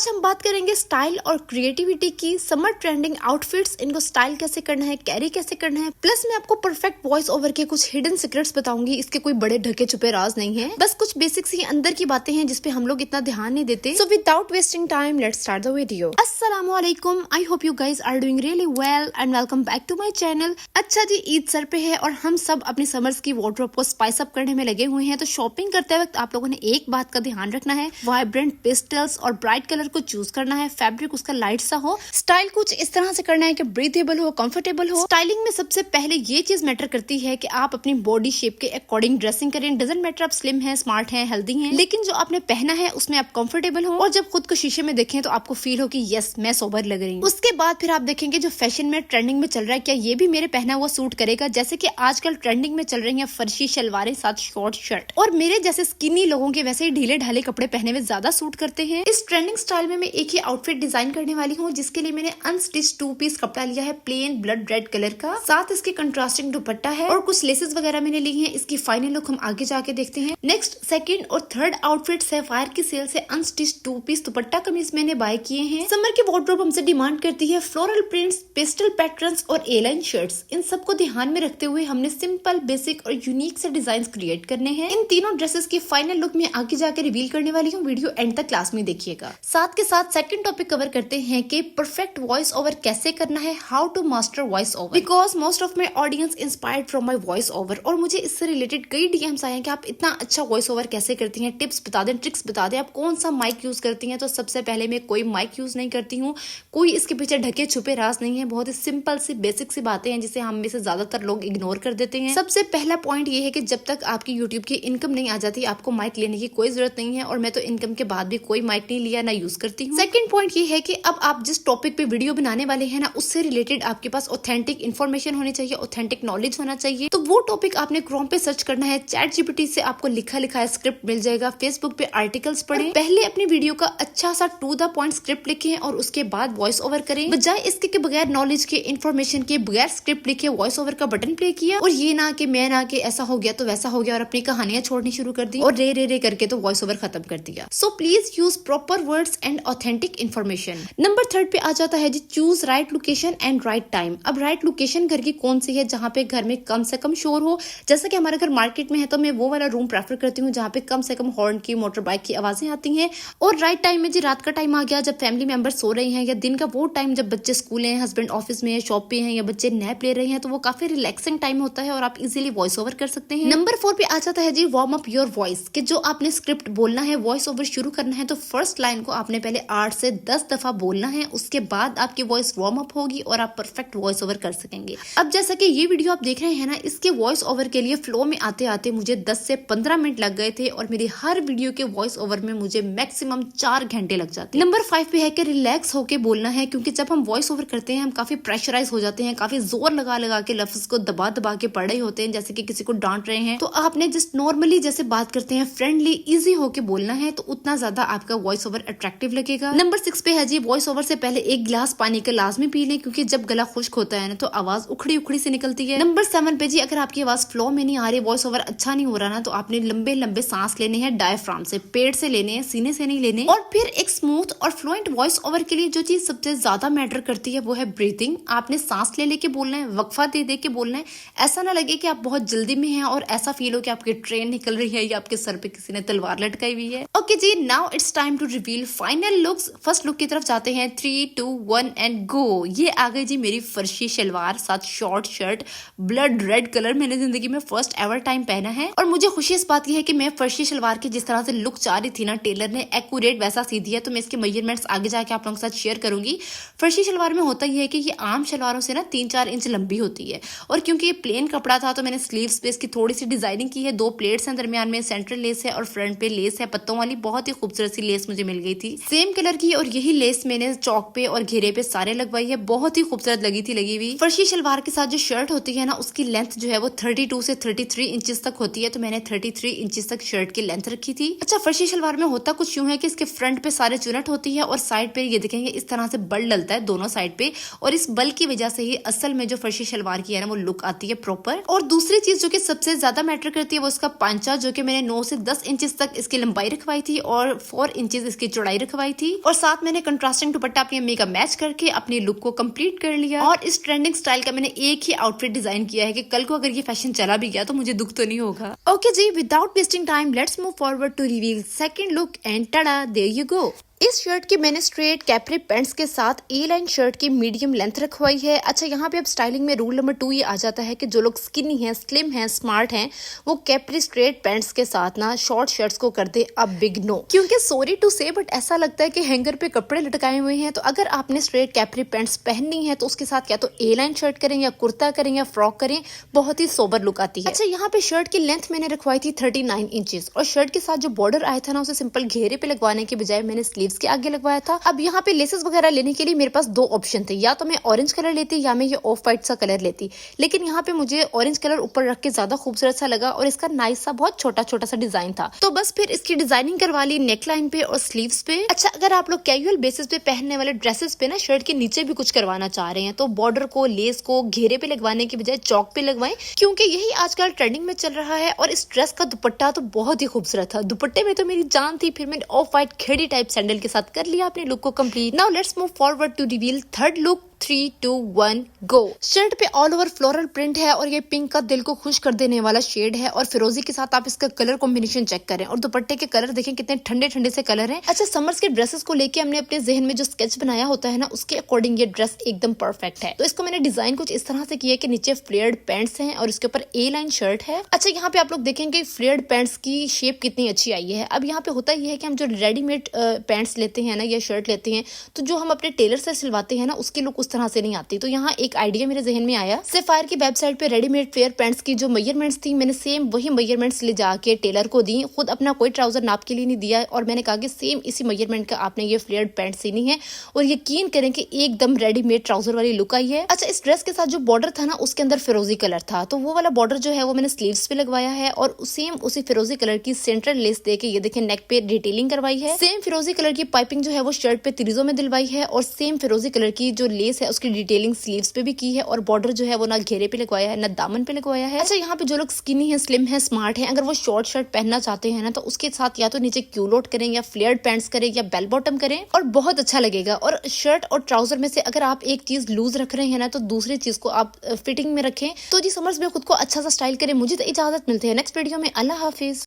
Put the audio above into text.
आज हम बात करेंगे स्टाइल और क्रिएटिविटी की। समर ट्रेंडिंग आउटफिट्स, इनको स्टाइल कैसे करना है, कैरी कैसे करना है, प्लस मैं आपको परफेक्ट वॉइस ओवर के कुछ हिडन सीक्रेट्स बताऊंगी। इसके कोई बड़े ढके छुपे राज नहीं है, बस कुछ बेसिक्स ही अंदर की बातें हैं जिसपे हम लोग इतना ध्यान नहीं देते। So without wasting time let's start the video. अस्सलामुअलैकुम, I hope you guys are doing really well and welcome back to my channel. अच्छा जी, ईद सर पे है और हम सब अपनी समर्स की वार्डरोब को स्पाइस अप करने में लगे हुए हैं। तो शॉपिंग करते वक्त आप लोगों ने एक बात का ध्यान रखना है, वाइब्रेंट पेस्टल्स और ब्राइट कलर को चूज करना है। फैब्रिक उसका लाइट सा हो, स्टाइल कुछ इस तरह से करना है कि ब्रीथेबल हो, कंफर्टेबल हो। स्टाइलिंग में सबसे पहले ये चीज मैटर करती है कि आप अपनी बॉडी शेप के अकॉर्डिंग ड्रेसिंग करें। डजंट मैटर आप स्लिम है, स्मार्ट है, हेल्दी है, लेकिन जो आपने पहना है उसमें आप कंफर्टेबल हो और जब खुद को शीशे में देखें तो आपको फील हो कि यस मैं सोबर लग रही हूँ। उसके बाद फिर आप देखेंगे जो फैशन में ट्रेंडिंग में चल रहा है, क्या ये भी मेरे पहना हुआ सूट करेगा। जैसे कि आजकल ट्रेंडिंग में चल रही है फर्शी शलवारें साथ शॉर्ट शर्ट, और मेरे जैसे स्किनी लोगों के वैसे ही ढीले ढाले कपड़े पहने में ज्यादा सूट करते हैं। इस ट्रेंडिंग स्टाइल में मैं एक ही आउटफिट डिजाइन करने वाली हूँ, जिसके लिए मैंने अनस्टिच 2 पीस कपड़ा लिया है प्लेन ब्लड रेड कलर का, साथ इसके कंट्रास्टिंग दुपट्टा है और कुछ लेसेस वगैरह मैंने ली हैं। इसकी फाइनल लुक हम आगे जाके देखते हैं। नेक्स्ट, सेकंड और थर्ड आउटफिट सैफायर की सेल से अनस्टिच 2 पीस दुपट्टा कमीज मैंने बाय किए हैं। समर की वार्डरोब हमसे डिमांड करती है फ्लोरल प्रिंट्स, पेस्टल पैटर्न्स और ए लाइन शर्ट्स। इन सबको ध्यान में रखते हुए हमने सिंपल, बेसिक और यूनिक से डिजाइन क्रिएट करने हैं। इन तीनों ड्रेसेस की फाइनल लुक मैं आगे जाकर रिवील करने वाली हूँ, वीडियो एंड तक क्लास में देखिएगा। साथ के साथ सेकंड टॉपिक कवर करते हैं कि परफेक्ट वॉइस ओवर कैसे करना है, how to master voice over, because most of my audience inspired from my voice over. और मुझे इससे रिलेटेड कई डीएम्स आए हैं कि आप इतना अच्छा वॉइस ओवर कैसे करती हैं, टिप्स बता दें, ट्रिक्स बता दें, आप कौन सा माइक यूज करती हैं। तो सबसे पहले मैं कोई माइक यूज नहीं करती हूँ, कोई इसके पीछे ढके छुपे राज नहीं है, बहुत ही सिंपल सी बेसिक सी बातें हैं जिसे हम में से ज्यादातर लोग इग्नोर कर देते हैं। सबसे पहला पॉइंट ये है कि जब तक आपकी यूट्यूब की इनकम नहीं आ जाती आपको माइक लेने की कोई जरूरत नहीं है, और मैं तो इनकम के बाद भी कोई माइक नहीं लिया, ना यूज करती हूँ। सेकंड पॉइंट ये है कि अब आप जिस टॉपिक पे वीडियो बनाने वाले हैं ना, उससे रिलेटेड आपके पास ऑथेंटिक इन्फॉर्मेशन होनी चाहिए, ऑथेंटिक नॉलेज होना चाहिए। तो वो टॉपिक आपने क्रोम पे सर्च करना है, चैट जीपीटी से आपको लिखा लिखा स्क्रिप्ट मिल जाएगा, फेसबुक पे आर्टिकल्स पढ़ें, पहले अपनी वीडियो का अच्छा सा टू द पॉइंट स्क्रिप्ट लिखें और उसके बाद वॉइस ओवर करें। बजाय इसके के बगैर नॉलेज के, इन्फॉर्मेशन के, बगैर स्क्रिप्ट लिखे वॉइस ओवर का बटन प्ले किया, और ये ना कि मैं ना कि ऐसा हो गया तो वैसा हो गया और अपनी कहानियां छोड़नी शुरू कर दी और रे रे रे करके तो वॉइस ओवर खत्म कर दिया। So please use proper words and authentic information. Number third पे आ जाता है जी, choose right location and right time. अब राइट लोकेशन घर की कौन सी है जहाँ पे घर में कम से कम शोर हो। जैसा कि हमारा घर मार्केट में है तो मैं वो वाला रूम प्रेफर करती हूँ जहाँ पे कम से कम हॉर्न की, मोटर बाइक की आवाजें आती हैं। और राइट टाइम में जी रात का टाइम आ गया जब फैमिली मेंबर सो रहे हैं, या दिन का वो टाइम जब बच्चे स्कूल हैं, हस्बैंड ऑफिस में है, शॉप पे हैं, या बच्चे नैप ले रहे हैं, तो वो काफी रिलैक्सिंग टाइम होता है और आप इजीली वॉइस ओवर कर सकते हैं। नंबर 4 पे आ जाता है जी, वार्म अप योर वॉइस, कि जो आपने स्क्रिप्ट बोलना है, वॉइस ओवर शुरू करना है, तो फर्स्ट लाइन को आपने पहले 8 से 10 दफा बोलना है, उसके बाद आपकी वॉइस वार्म अप होगी और आप परफेक्ट वॉइस ओवर कर सकेंगे। अब जैसा कि ये वीडियो आप देख रहे हैं ना, इसके वॉइस ओवर के लिए फ्लो में आते आते मुझे 10 से 15 मिनट लग गए थे, और मेरी हर वीडियो के वॉइस ओवर में मुझे मैक्सिमम 4 घंटे लग जाते हैं। नंबर 5 पे है कि रिलैक्स होके बोलना है, क्योंकि जब हम वॉइस ओवर करते हैं हम काफी प्रेशराइज हो जाते हैं, काफी जोर लगा लगा के लफ्ज को दबा दबा के पढ़ रहे होते हैं, जैसे कि किसी को डांट रहे हैं। तो आपने जस्ट नॉर्मली जैसे बात करते हैं, फ्रेंडली इजी होके बोलना है, तो उतना ज्यादा आपका वॉइस ओवर अट्रैक्टिव लगेगा। नंबर 6 पे है जी, वॉइस ओवर से पहले 1 गिलास पानी का लाजमी पी लें, क्योंकि जब गला खुश्क होता है ना तो आवाज उखड़ी उखड़ी से निकलती है। नंबर 7 पे जी, अगर आपकी आवाज फ्लो में नहीं आ रही, वॉइस ओवर अच्छा नहीं हो रहा ना, तो आपने लंबे लंबे सांस लेने हैं डायफ्राम से, पेट से लेने हैं, सीने से नहीं लेने। और फिर एक स्मूथ और फ्लुएंट वॉइस ओवर के लिए जो चीज सबसे ज्यादा मैटर करती है वो है ब्रीथिंग। आपने सांस ले लेके बोलना है, वक्फा दे दे के बोलना है, ऐसा ना लगे कि आप बहुत जल्दी में हैं और ऐसा फील हो कि आपकी ट्रेन निकल रही है या आपके सर पे किसी ने तलवार लटकाई हुई है। ओके जी, now it's time to reveal final looks. First look की तरफ जाते हैं, 3, 2, 1 एंड गो। ये आ गई जी मेरी फर्शी शलवार साथ short shirt, blood red colour. मैंने जिंदगी में फर्स्ट एवर टाइम पहना है, और मुझे खुशी इस बात की है कि मैं फर्शी शलवार की जिस तरह से लुक चाह रही थी ना, टेलर ने एक्यूरेट वैसा सी दिया। तो मैं इसके मेजरमेंट्स आगे जाके आप लोगों के साथ शेयर करूंगी। फर्शी शलवार में होता यह है कि ये आम शलवारों से ना 3-4 इंच लंबी होती है, और क्योंकि ये प्लेन कपड़ा था तो मैंने स्लीव्स पे इसकी थोड़ी सी डिजाइनिंग की है। 2 प्लेट्स हैं दरमियान में, सेंट्रल लेस है और फ्रंट पे लेस है पत्तों वाली, बहुत ही खूबसूरत सी लेस मुझे मिल गई थी सेम कलर की, और यही लेस मैंने चौक पे और घेरे पे सारे लगवाई है, बहुत ही खूबसूरत लगी थी लगी हुई। फर्शी शलवार के साथ जो शर्ट होती है ना, उसकी लेंथ जो है वो 32 से 33 इंचेस तक होती है, तो मैंने 33 इंचेस तक शर्ट की लेंथ रखी थी। अच्छा, फर्शी शलवार में होता कुछ यूं है कि इसके फ्रंट पे सारे चुनट होती है और साइड पे ये देखेंगे इस तरह से बल डलता है दोनों साइड पे, और इस बल की वजह से ही असल में जो फर्शी शलवार की है ना वो लुक आती है प्रॉपर। और दूसरी चीज जो कि सबसे ज्यादा मैटर करती है वो इसका पांचा, जो कि मैंने 9 से 10 इंचेस तक इसकी लंबाई रखवाई थी और 4 इंचेस इसकी चौड़ाई रखवाई थी और साथ मैंने कंट्रास्टिंग दुपट्टा अपनी अम्मी का मैच करके अपने लुक को कंप्लीट कर लिया। और इस ट्रेंडिंग स्टाइल का मैंने एक ही आउटफिट डिजाइन किया है कि कल को अगर ये फैशन चला भी गया तो मुझे दुख तो नहीं होगा। ओके जी, without wasting time let's move forward to reveal second look and tada, there you go. इस शर्ट की मैंने स्ट्रेट कैप्री पैंट्स के साथ ए लाइन शर्ट की मीडियम लेंथ रखवाई है। अच्छा, यहाँ पे अब स्टाइलिंग में रूल नंबर 2 ये आ जाता है कि जो लोग स्किनी हैं, स्लिम हैं, स्मार्ट हैं, वो कैप्री स्ट्रेट पैंट्स के साथ ना शॉर्ट शर्ट्स को कर दे अब बिग नो। क्योंकि सॉरी टू से बट ऐसा लगता है कि हैंगर पे कपड़े लटकाए हुए हैं। तो अगर आपने स्ट्रेट कैप्री पैंट्स पहननी है तो उसके साथ क्या तो ए लाइन शर्ट करें या कुर्ता करें या फ्रॉक करें, बहुत ही सोबर लुक आती है। अच्छा, यहाँ पे शर्ट की लेंथ मैंने रखवाई थी 39 इंचेस और शर्ट के साथ जो बॉर्डर आया था ना उसे सिंपल घेरे पे लगवाने के बजाय मैंने स्लीव्स के आगे लगवाया था। अब यहाँ पे लेसेस वगैरह लेने के लिए मेरे पास 2 ऑप्शन थे, या तो मैं ऑरेंज कलर लेती या मैं ये ऑफ वाइट सा कलर लेती। लेकिन यहाँ पे मुझे ऑरेंज कलर ऊपर रख के ज्यादा खूबसूरत सा लगा और इसका नाइस सा बहुत छोटा छोटा सा डिजाइन था, तो बस फिर इसकी डिजाइनिंग करवा ली नेक लाइन पे और स्लीव्स पे। अच्छा, अगर आप लोग कैजुअल बेसिस पे पहनने वाले ड्रेसेस पे ना शर्ट के नीचे भी कुछ करवाना चाह रहे हैं तो बॉर्डर को, लेस को घेरे पे लगवाने की बजाय चौक पे लगवाएं, क्योंकि यही आजकल ट्रेंडिंग में चल रहा है। और इस ड्रेस का दुपट्टा तो बहुत ही खूबसूरत था, दुपट्टे में तो मेरी जान थी। फिर मैंने ऑफ वाइट खेड़ी टाइप सैंडल के साथ कर लिया अपने लुक को complete. Now let's move forward to reveal third look. 3, 2, 1 go. Shirt पे ऑल ओवर फ्लोरल प्रिंट है और ये पिंक का दिल को खुश कर देने वाला शेड है और फिरोजी के साथ आप इसका कलर कॉम्बिनेशन चेक करें और दुपट्टे के कलर देखें कितने ठंडे ठंडे से कलर हैं। अच्छा, समर्स के ड्रेसेस को लेके हमने अपने जहन में जो स्केच बनाया होता है ना उसके अकॉर्डिंग ये ड्रेस एकदम परफेक्ट है। तो इसको मैंने डिजाइन कुछ इस तरह से किया कि नीचे फ्लेयर्ड पैंट्स हैं और इसके ऊपर ए लाइन शर्ट है। अच्छा, यहाँ पे आप लोग देखेंगे फ्लेयर्ड पैंट्स की शेप कितनी अच्छी आई है। अब यहाँ पे होता यह है कि हम जो रेडीमेड पैंट्स लेते हैं ना या शर्ट लेते हैं तो जो हम अपने टेलर से सिलवाते हैं ना उसकी लुक उस तरह से नहीं आती। तो यहाँ एक आइडिया मेरे जहन में आया, सेफायर की वेबसाइट पे रेडीमेड फ्लेयर पैंट्स की जो मेजरमेंट्स थी मैंने सेम वही मेजरमेंट्स ले जाके टेलर को दी। खुद अपना कोई ट्राउजर नाप के लिए नहीं दिया और मैंने कहा कि सेम इसी मेजरमेंट का आपने ये फ्लेयर्ड पैंट सीनी है और यकीन करें कि एकदम रेडीमेड ट्राउजर वाली लुक आई है। अच्छा, इस ड्रेस के साथ जो बॉर्डर था ना उसके अंदर फिरोजी कलर था, तो वो वाला बॉर्डर जो है वो मैंने स्लीव्स पे लगवाया है और सेम उसी फिरोजी कलर की सेंट्रल लेस देके ये देखिए नेक पे डिटेलिंग करवाई है। सेम फिरोजी कलर की पाइपिंग जो है वो शर्ट पे तिरिजों में दिलवाई है और सेम फिरोजी कलर की जो लेस है उसकी डिटेलिंग स्लीव्स पे भी की है और बॉर्डर जो है वो ना घेरे पे लगवाया है ना दामन पे लगवाया है। अच्छा, यहाँ पे जो लोग स्किनी है, स्लिम है, स्मार्ट है, अगर वो शॉर्ट शर्ट पहनना चाहते हैं ना तो उसके साथ या तो नीचे क्यूलोट करें या फ्लेयर्ड पैंट्स करें या बेल बॉटम करें और बहुत अच्छा लगेगा। और शर्ट और ट्राउजर में से अगर आप एक चीज लूज रख रहे हैं ना तो दूसरी चीज को आप फिटिंग में रखें। तो जी समर्स में खुद को अच्छा सा स्टाइल करें। मुझे तो इजाजत मिलती है नेक्स्ट वीडियो में। अल्लाह हाफिज।